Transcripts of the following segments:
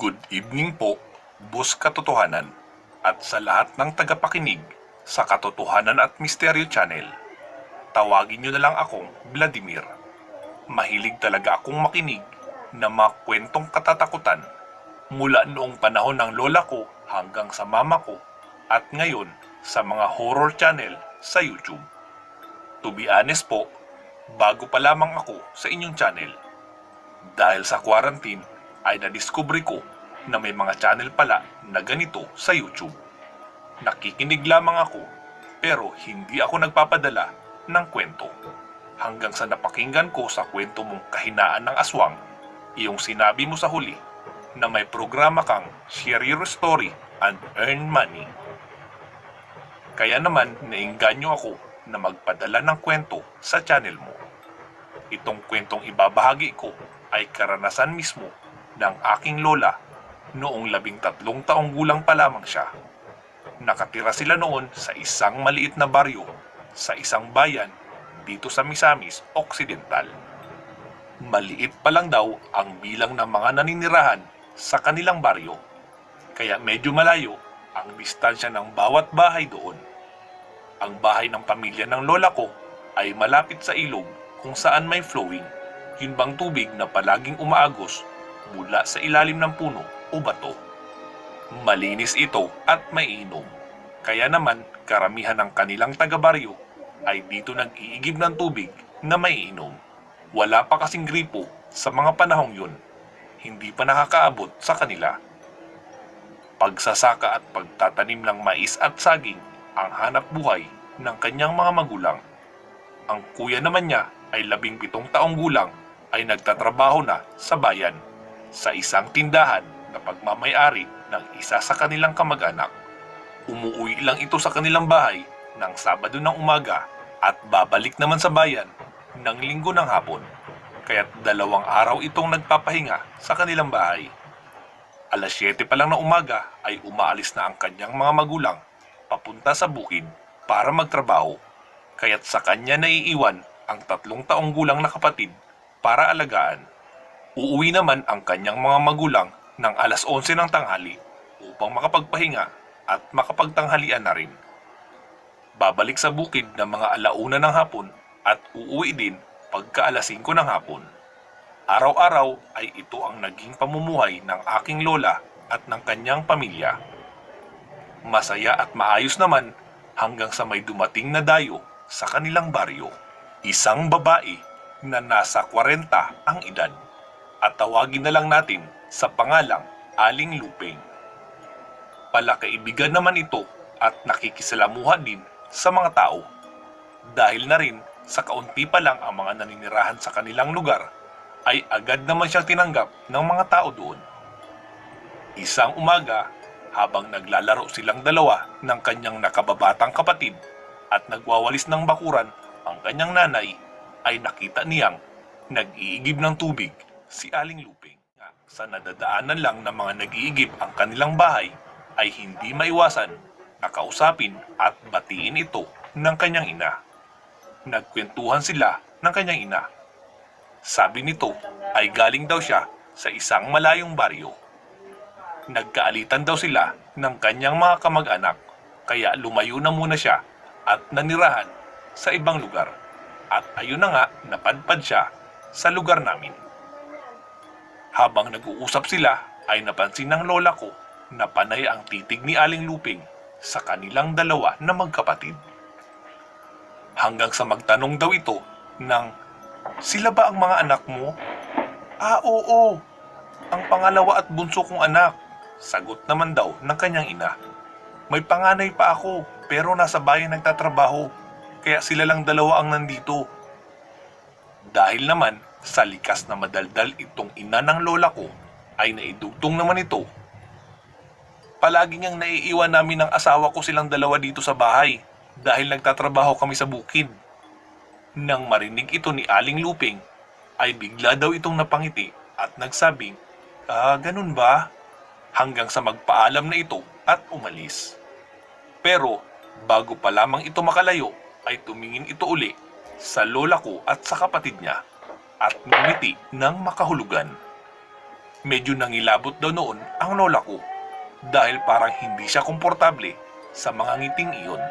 Good evening po, Boss Katotohanan, at sa lahat ng tagapakinig sa Katotohanan at Misteryo Channel. Tawagin niyo na lang akong Vladimir. Mahilig talaga akong makinig na mga kwentong katatakutan mula noong panahon ng lola ko hanggang sa mama ko at ngayon sa mga horror channel sa YouTube. To be honest po, bago pa lamang ako sa inyong channel. Dahil sa quarantine ay nadiskubre ko na may mga channel pala na ganito sa YouTube. Nakikinig lamang ako pero hindi ako nagpapadala ng kwento. Hanggang sa napakinggan ko sa kwento mong Kahinaan ng Aswang, iyong sinabi mo sa huli na may programa kang Share Your Story and Earn Money. Kaya naman nainganyo ako na magpadala ng kwento sa channel mo. Itong kwentong ibabahagi ko ay karanasan mismo ng aking lola noong 13 taong gulang pa lamang siya. Nakatira sila noon sa isang maliit na baryo sa isang bayan dito sa Misamis Occidental. Maliit pa lang daw ang bilang ng mga naninirahan sa kanilang baryo, kaya medyo malayo ang distansya ng bawat bahay doon. Ang bahay ng pamilya ng lola ko ay malapit sa ilog kung saan may flowing, yun bang tubig na palaging umaagos mula sa ilalim ng puno o bato. Malinis ito at maiinom, kaya naman karamihan ng kanilang taga-baryo ay dito nag-iigib ng tubig na maiinom. Wala pa kasing gripo sa mga panahong yun, hindi pa nakakaabot sa kanila. Pagsasaka at pagtatanim ng mais at saging ang hanap buhay ng kanyang mga magulang. Ang kuya naman niya ay 17 taong gulang ay nagtatrabaho na sa bayan sa isang tindahan na pagmamay-ari ng isa sa kanilang kamag-anak. Umuwi lang ito sa kanilang bahay ng Sabado ng umaga at babalik naman sa bayan ng Linggo ng hapon. Kaya't 2 araw itong nagpapahinga sa kanilang bahay. Alas 7 pa lang ng umaga ay umaalis na ang kanyang mga magulang papunta sa bukid para magtrabaho. Kaya't sa kanya naiiwan ang 3 taong gulang na kapatid para alagaan. Uuwi naman ang kanyang mga magulang ng alas 11 ng tanghali upang makapagpahinga at makapagtanghalian na rin. Babalik sa bukid ng mga 1:00 ng hapon at uuwi din pagka alas 5 ng hapon. Araw-araw ay ito ang naging pamumuhay ng aking lola at ng kanyang pamilya. Masaya at maayos naman hanggang sa may dumating na dayo sa kanilang baryo. Isang babae na nasa 40 ang edad, at tawagin na lang natin sa pangalang Aling Lupeng. Palakaibigan naman ito at nakikisalamuha din sa mga tao. Dahil na rin sa kaunti pa lang ang mga naninirahan sa kanilang lugar, ay agad naman siyang tinanggap ng mga tao doon. Isang umaga, habang naglalaro silang dalawa ng kanyang nakababatang kapatid at nagwawalis ng bakuran ang kanyang nanay, ay nakita niyang nag-iigib ng tubig si Aling Lupeng. Sa nadadaanan lang ng mga nag-iigib ang kanilang bahay, ay hindi maiwasan na kausapin at batiin ito ng kanyang ina. Nagkwentuhan sila ng kanyang ina. Sabi nito ay galing daw siya sa isang malayong baryo. Nagkaalitan daw sila ng kanyang mga kamag-anak, kaya lumayo na muna siya at nanirahan sa ibang lugar. At ayun na nga, napadpad siya sa lugar namin. Habang nag-uusap sila ay napansin ng lola ko na panay ang titig ni Aling Lupeng sa kanilang dalawa na magkapatid. Hanggang sa magtanong daw ito ng, "Sila ba ang mga anak mo?" "Ah, oo. Ang pangalawa at bunso kong anak," sagot naman daw ng kanyang ina. "May panganay pa ako pero nasa bayan nagtatrabaho, kaya sila lang 2 ang nandito." Dahil naman sa likas na madaldal itong ina ng lola ko, ay naidugtong naman ito. "Palagi niyang naiiwan namin ng asawa ko silang 2 dito sa bahay dahil nagtatrabaho kami sa bukid." Nang marinig ito ni Aling Lupeng, ay bigla daw itong napangiti at nagsabing, "Ganun ba?" Hanggang sa magpaalam na ito at umalis. Pero bago pa lamang ito makalayo, ay tumingin ito uli sa lola ko at sa kapatid niya at ngumiti ng makahulugan. Medyo nangilabot daw noon ang lola ko dahil parang hindi siya komportable sa mga ngiting iyon.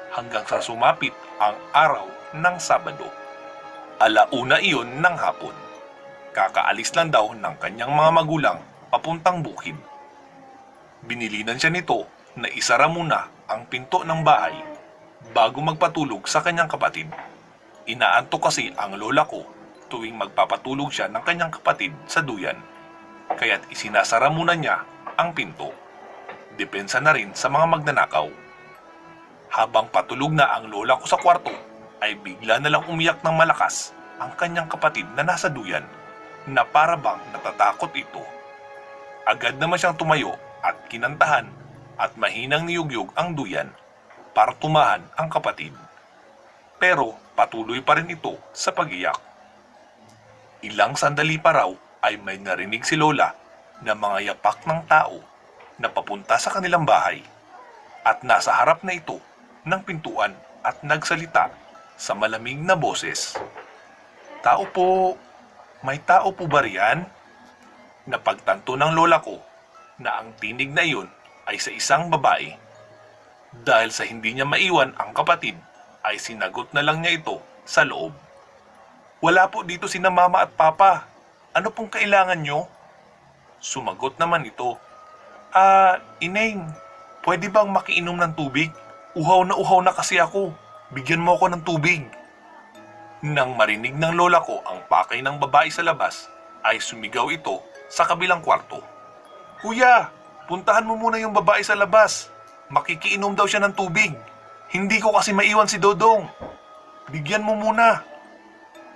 Hanggang sa sumapit ang araw ng Sabado. Alauna iyon ng hapon. Kakaalis lang daw ng kanyang mga magulang papuntang bukid. Binilinan siya nito na isara muna ang pinto ng bahay bago magpatulog sa kanyang kapatid. Inaantok kasi ang lola ko tuwing magpapatulog siya ng kanyang kapatid sa duyan. Kaya't isinasara muna niya ang pinto. Depensa na rin sa mga magnanakaw. Habang patulog na ang lola ko sa kwarto, ay bigla na lang umiyak ng malakas ang kanyang kapatid na nasa duyan na para bang natatakot ito. Agad naman siyang tumayo at kinantahan at mahinang niyugyug ang duyan para tumahan ang kapatid. Pero patuloy pa rin ito sa pag-iyak. Ilang sandali pa raw ay may narinig si lola na mga yapak ng tao na papunta sa kanilang bahay at nasa harap na ito ng pintuan at nagsalita sa malamig na boses. "Tao po, may tao po ba riyan?" Napagtanto ng lola ko na ang tinig na iyon ay sa isang babae. Dahil sa hindi niya maiwan ang kapatid, ay sinagot na lang niya ito sa loob. "Wala po dito sina mama at papa. Ano pong kailangan nyo?" Sumagot naman ito, Ineng, pwede bang makiinom ng tubig? Uhaw na kasi ako. Bigyan mo ako ng tubig." Nang marinig ng lola ko ang pakay ng babae sa labas, ay sumigaw ito sa kabilang kwarto. "Kuya, puntahan mo muna yung babae sa labas. Makikiinom daw siya ng tubig. Hindi ko kasi maiwan si Dodong. Bigyan mo muna."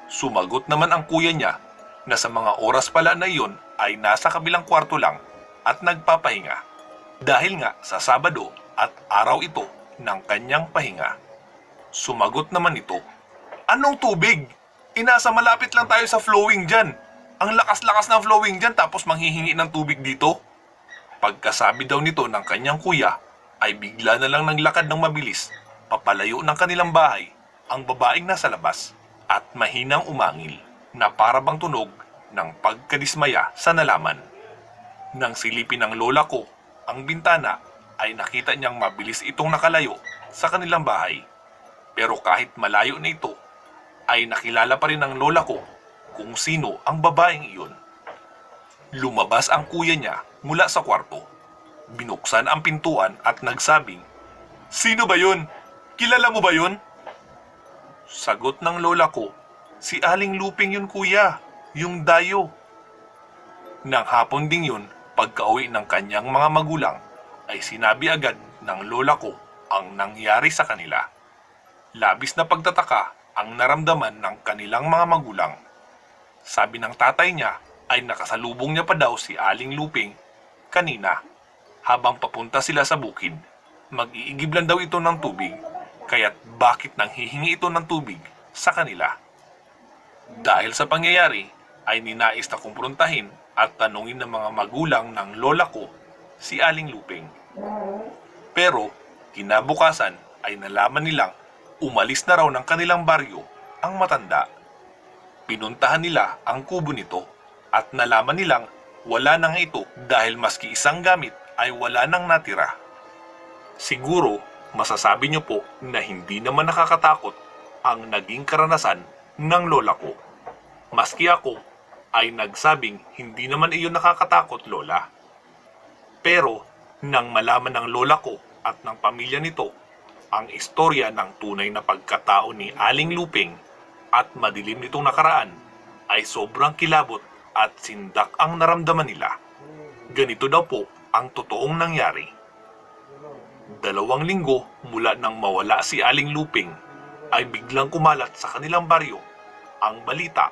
Sumagot naman ang kuya niya na sa mga oras pala na iyon ay nasa kabilang kwarto lang at nagpapahinga. Dahil nga sa Sabado at araw ito ng kanyang pahinga. Sumagot naman ito, "Anong tubig? Inasa malapit lang tayo sa flowing dyan. Ang lakas-lakas ng flowing dyan tapos manghihingi ng tubig dito?" Pagkasabi daw nito ng kanyang kuya, ay bigla na lang naglakad ng mabilis, papalayo ng kanilang bahay, ang babaeng nasa labas, at mahinang umangil, na para bang tunog ng pagkadismaya sa nalaman. Nang silipin ng lola ko ang bintana, ay nakita niyang mabilis itong nakalayo sa kanilang bahay. Pero kahit malayo na ito, ay nakilala pa rin ng lola ko kung sino ang babaeng iyon. Lumabas ang kuya niya mula sa kwarto. Binuksan ang pintuan at nagsabing, "Sino ba yun? Kilala mo ba yun?" Sagot ng lola ko, "Si Aling Luping yun kuya, yung dayo." Nang hapon ding yun, pagkauwi ng kanyang mga magulang, ay sinabi agad ng lola ko ang nangyari sa kanila. Labis na pagtataka ang naramdaman ng kanilang mga magulang. Sabi ng tatay niya ay nakasalubong niya pa daw si Aling Luping kanina habang papunta sila sa bukid. Mag-iigib lang daw ito ng tubig, kaya't bakit nang hihingi ito ng tubig sa kanila? Dahil sa pangyayari ay ninais na kumprontahin at tanungin ng mga magulang ng lola ko si Aling Luping. Pero kinabukasan ay nalaman nilang umalis na raw ng kanilang baryo ang matanda. Pinuntahan nila ang kubo nito at nalaman nilang wala na nga ito dahil maski isang gamit ay wala nang natira. Siguro masasabi niyo po na hindi naman nakakatakot ang naging karanasan ng lola ko. Maski ako ay nagsabing hindi naman iyon nakakatakot, lola. Pero nang malaman ng lola ko at ng pamilya nito ang istorya ng tunay na pagkatao ni Aling Luping at madilim nitong nakaraan, ay sobrang kilabot at sindak ang naramdaman nila. Ganito daw po ang totoong nangyari. 2 linggo mula nang mawala si Aling Luping, ay biglang kumalat sa kanilang baryo ang balita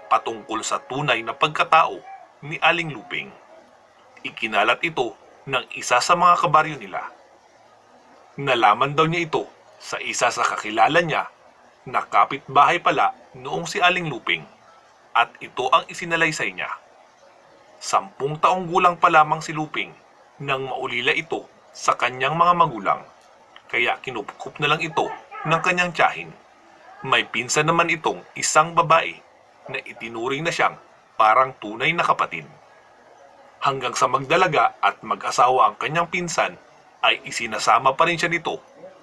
patungkol sa tunay na pagkatao ni Aling Luping. Ikinalat ito ng isa sa mga kabaryo nila. Nalaman daw niya ito sa isa sa kakilala niya na kapitbahay pala noong si Aling Luping, at ito ang isinalaysay niya. 10 taong gulang pa lamang si Luping nang maulila ito sa kanyang mga magulang, kaya kinupkup na lang ito ng kanyang tiyahin. May pinsan naman itong isang babae na itinuring na siyang parang tunay na kapatid. Hanggang sa magdalaga at mag-asawa ang kanyang pinsan, ay isinasama pa rin siya nito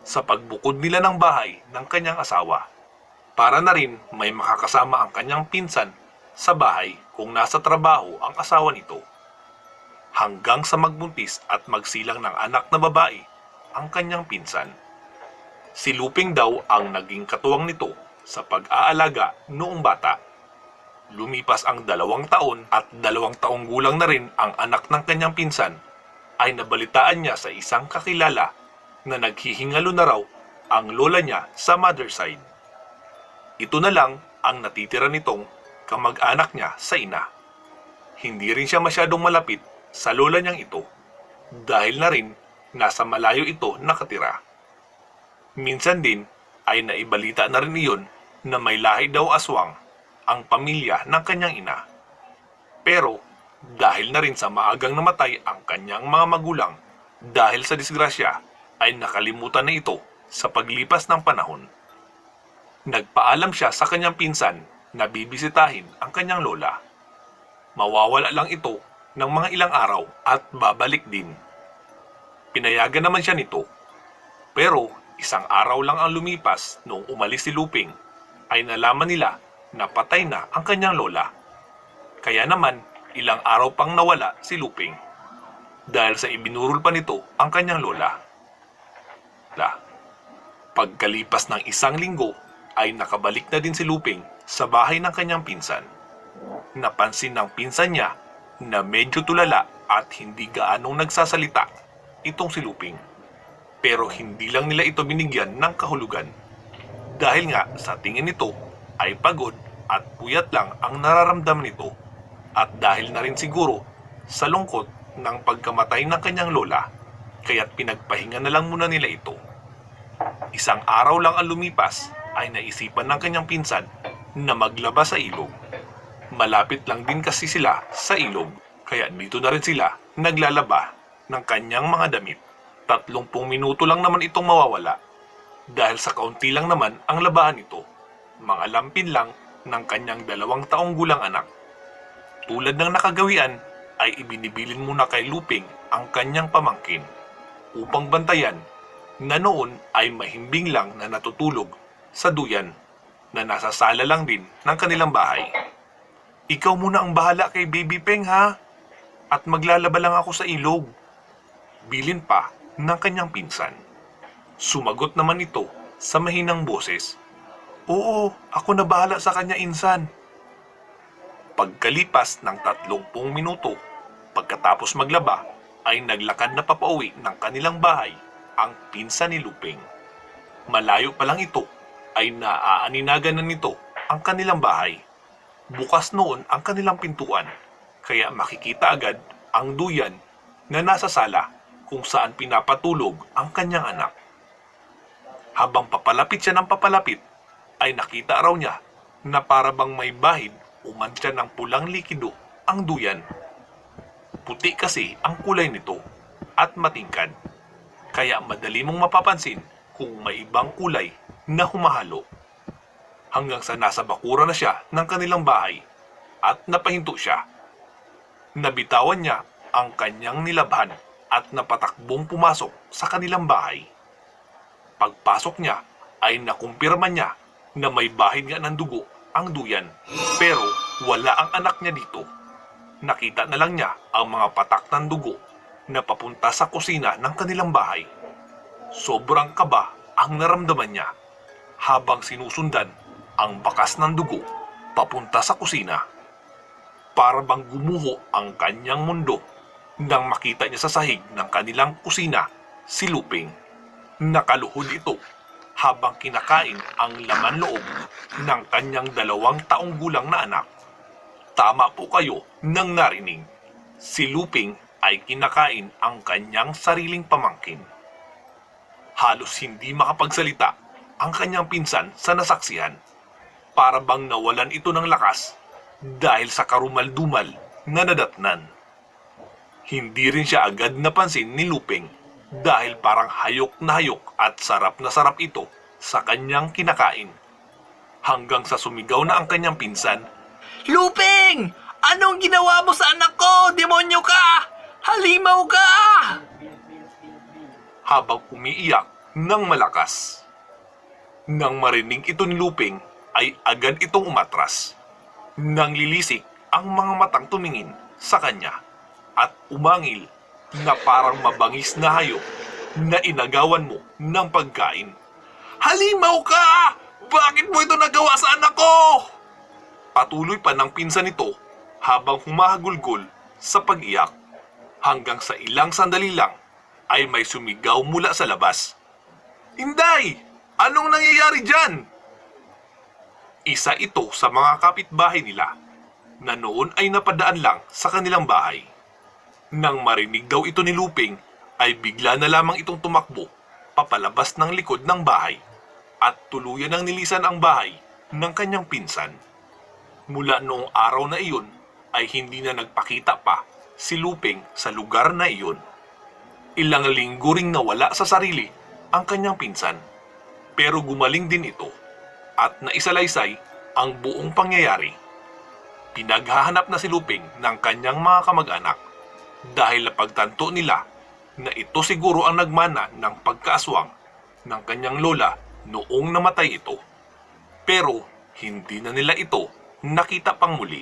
sa pagbukod nila ng bahay ng kanyang asawa. Para na rin may makakasama ang kanyang pinsan sa bahay kung nasa trabaho ang asawa nito. Hanggang sa magbuntis at magsilang ng anak na babae ang kanyang pinsan. Si Luping daw ang naging katuwang nito sa pag-aalaga noong bata. Lumipas ang 2 taon at 2 taong gulang na rin ang anak ng kanyang pinsan, ay nabalitaan niya sa isang kakilala na naghihingalo na raw ang lola niya sa mother side. Ito na lang ang natitira nitong kamag-anak niya sa ina. Hindi rin siya masyadong malapit sa lola niyang ito dahil na rin nasa malayo ito nakatira. Minsan din ay naibalita na rin iyon na may lahi daw aswang ang pamilya ng kanyang ina. Pero dahil na rin sa maagang namatay ang kanyang mga magulang dahil sa disgrasya, ay nakalimutan na ito sa paglipas ng panahon. Nagpaalam siya sa kanyang pinsan na bibisitahin ang kanyang lola. Mawawala lang ito ng mga ilang araw at babalik din. Pinayagan naman siya nito. Pero isang araw lang ang lumipas noong umalis si Luping, ay nalaman nila na patay na ang kanyang lola. Kaya naman, ilang araw pang nawala si Luping dahil sa ibinurol pa nito ang kanyang lola. Pagkalipas ng 1 linggo, ay nakabalik na din si Luping sa bahay ng kanyang pinsan. Napansin ng pinsan niya na medyo tulala at hindi gaanong nagsasalita itong si Luping. Pero hindi lang nila ito binigyan ng kahulugan. Dahil nga sa tingin nito ay pagod at puyat lang ang nararamdaman nito. At dahil na rin siguro sa lungkot ng pagkamatay ng kanyang lola, kaya't pinagpahinga na lang muna nila ito. Isang araw lang ang lumipas, ay naisipan ng kanyang pinsan na maglaba sa ilog. Malapit lang din kasi sila sa ilog, kaya dito na rin sila naglalaba ng kanyang mga damit. 30 minuto lang naman itong mawawala dahil sa kaunti lang naman ang labahan nito. Mga lampin lang ng kanyang 2 taong gulang anak. Tulad ng nakagawian, ay ibinibilin muna kay Luping ang kanyang pamangkin upang bantayan na noon ay mahimbing lang na natutulog sa duyan na nasa sala lang din ng kanilang bahay. Ikaw muna ang bahala kay Baby Peng ha, at maglalaba lang ako sa ilog, bilin pa ng kanyang pinsan. Sumagot naman ito sa mahinang boses, Oo, ako na bahala sa kanya, insan. Pagkalipas ng 30 minuto, pagkatapos maglaba, ay naglakad na papauwi ng kanilang bahay ang pinsan ni Luping. Malayo pa lang ito, ay naaaninagan na nito ang kanilang bahay. Bukas noon ang kanilang pintuan, kaya makikita agad ang duyan na nasa sala kung saan pinapatulog ang kanyang anak. Habang papalapit siya ng papalapit, ay nakita raw niya na para bang may bahid o mantsa ng pulang likido ang duyan. Puti kasi ang kulay nito at matingkad, kaya madali mong mapapansin kung may ibang kulay na humahalo. Hanggang sa nasa bakura na siya ng kanilang bahay at napahinto siya. Nabitawan niya ang kanyang nilabhan at napatakbong pumasok sa kanilang bahay. Pagpasok niya ay nakumpirma niya na may bahid nga ng dugo ang duyan, pero wala ang anak niya dito. Nakita na lang niya ang mga patak ng dugo na papunta sa kusina ng kanilang bahay. Sobrang kaba ang naramdaman niya habang sinusundan ang bakas ng dugo papunta sa kusina. Para bang gumuho ang kanyang mundo nang makita niya sa sahig ng kanilang kusina si Luping. Nakaluhod ito habang kinakain ang laman loob ng kanyang 2 taong gulang na anak. Tama po kayo nang narinig. Si Luping ay kinakain ang kanyang sariling pamangkin. Halos hindi makapagsalita ang kanyang pinsan sa nasaksihan. Para bang nawalan ito ng lakas dahil sa karumal-dumal na nadatnan. Hindi rin siya agad napansin ni Luping dahil parang hayok na hayok at sarap na sarap ito sa kanyang kinakain. Hanggang sa sumigaw na ang kanyang pinsan, Luping! Anong ginawa mo sa anak ko? Demonyo ka! Halimaw ka! Habang umiiyak ng malakas. Nang marinig ito ni Luping, ay agad itong umatras. Nang lilisik ang mga matang tumingin sa kanya at umangil na parang mabangis na hayop na inagawan mo ng pagkain. Halimaw ka! Bakit mo ito nagawa sa anak ko? Patuloy pa ng pinsan nito habang humahagulgol sa pag-iyak. Hanggang sa ilang sandali lang ay may sumigaw mula sa labas. Inday! Anong nangyayari dyan? Isa ito sa mga kapitbahay nila na noon ay napadaan lang sa kanilang bahay. Nang marinig daw ito ni Luping, ay bigla na lamang itong tumakbo papalabas ng likod ng bahay at tuluyan ang nilisan ang bahay ng kanyang pinsan. Mula noong araw na iyon ay hindi na nagpakita pa si Luping sa lugar na iyon. Ilang linggo ring nawala sa sarili ang kanyang pinsan. Pero gumaling din ito at naisalaysay ang buong pangyayari. Pinaghahanap na si Luping ng kanyang mga kamag-anak dahil napagtanto nila na ito siguro ang nagmana ng pagkaaswang ng kanyang lola noong namatay ito. Pero hindi na nila ito nakita pang muli.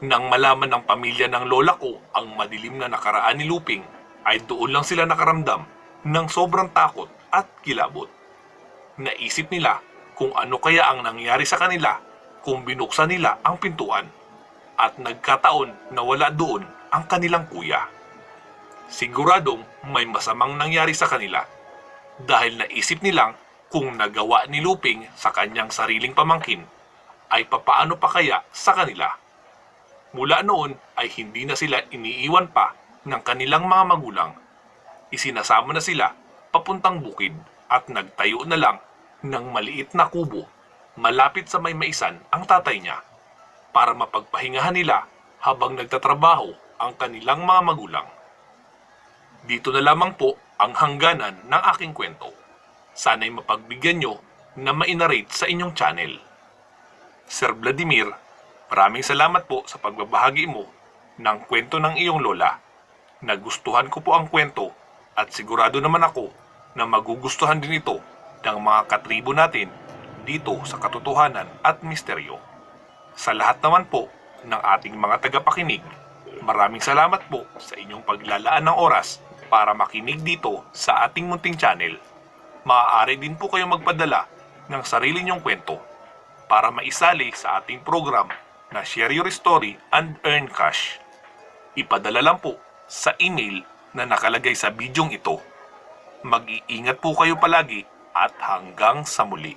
Nang malaman ng pamilya ng lola ko ang madilim na nakaraan ni Luping, ay doon lang sila nakaramdam ng sobrang takot at kilabot. Naisip nila kung ano kaya ang nangyari sa kanila kung binuksan nila ang pintuan at nagkataon na wala doon ang kanilang kuya. Siguradong may masamang nangyari sa kanila dahil naisip nilang kung nagawa ni Luping sa kanyang sariling pamangkin ay papaano pa kaya sa kanila. Mula noon ay hindi na sila iniiwan pa ng kanilang mga magulang. Isinasama na sila papuntang bukid at nagtayo na lang ng maliit na kubo malapit sa may maisan ang tatay niya para mapagpahingahan nila habang nagtatrabaho ang kanilang mga magulang. Dito na lamang po ang hangganan ng aking kwento. Sana'y mapagbigyan nyo na mainarate sa inyong channel. Sir Vladimir, maraming salamat po sa pagbabahagi mo ng kwento ng iyong lola. Nagustuhan ko po ang kwento at sigurado naman ako na magugustuhan din ito ng mga katribo natin dito sa katotohanan at misteryo. Sa lahat naman po ng ating mga tagapakinig, maraming salamat po sa inyong paglalaan ng oras para makinig dito sa ating munting channel. Maaari din po kayong magpadala ng sarili niyong kwento para maisali sa ating program na Share Your Story and Earn Cash. Ipadala lang po sa email na nakalagay sa bidyong ito. Mag-iingat po kayo palagi at hanggang sa muli.